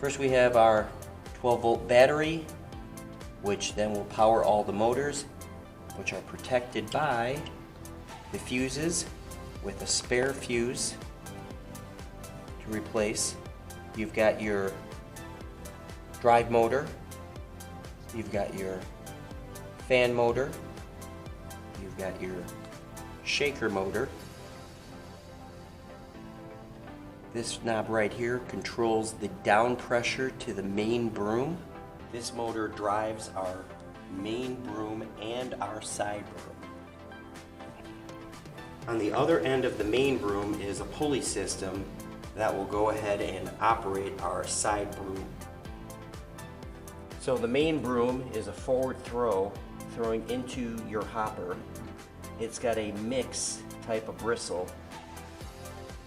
First we have our 12-volt battery, which then will power all the motors, which are protected by the fuses with a spare fuse to replace. You've got your drive motor, you've got your fan motor, you've got your shaker motor. This knob right here controls the down pressure to the main broom. This motor drives our main broom and our side broom. On the other end of the main broom is a pulley system that will go ahead and operate our side broom. So the main broom is a forward throwing into your hopper. It's got a mix type of bristle,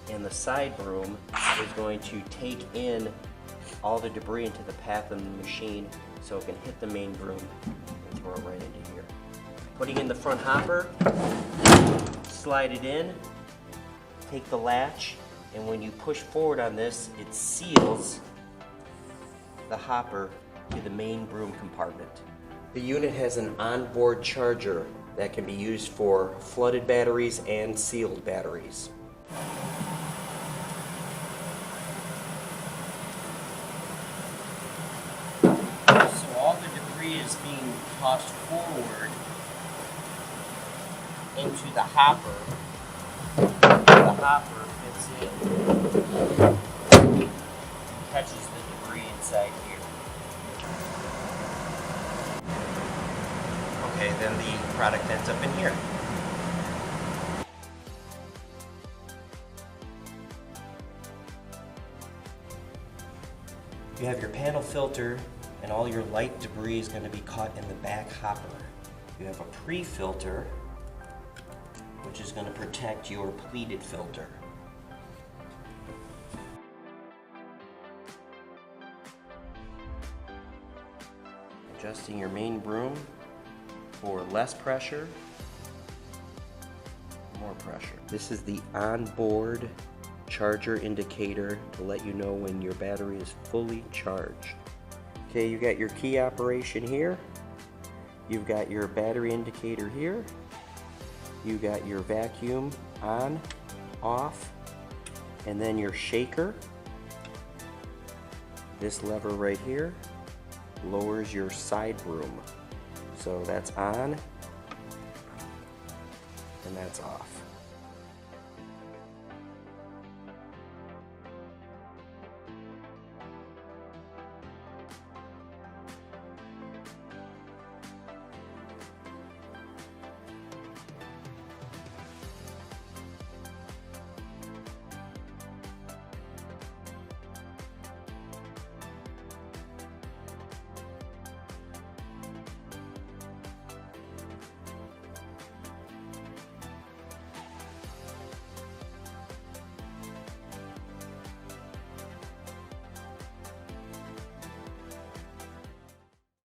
and the side broom is going to take in all the debris into the path of the machine so it can hit the main broom and throw it right into here. Putting in the front hopper, slide it in, take the latch, and when you push forward on this, it seals the hopper to the main broom compartment. The unit has an onboard charger that can be used for flooded batteries and sealed batteries. So all the debris is being tossed forward into the hopper. The hopper fits in, catches the debris inside here. Okay, then the product ends up in here. You have your panel filter, and all your light debris is going to be caught in the back hopper. You have a pre-filter, which is going to protect your pleated filter. Adjusting your main broom for less pressure, more pressure. This is the onboard charger indicator to let you know when your battery is fully charged. Okay, you got your key operation here. You've got your battery indicator here. You got your vacuum on, off, and then your shaker. This lever right here lowers your side broom. So that's on and that's off.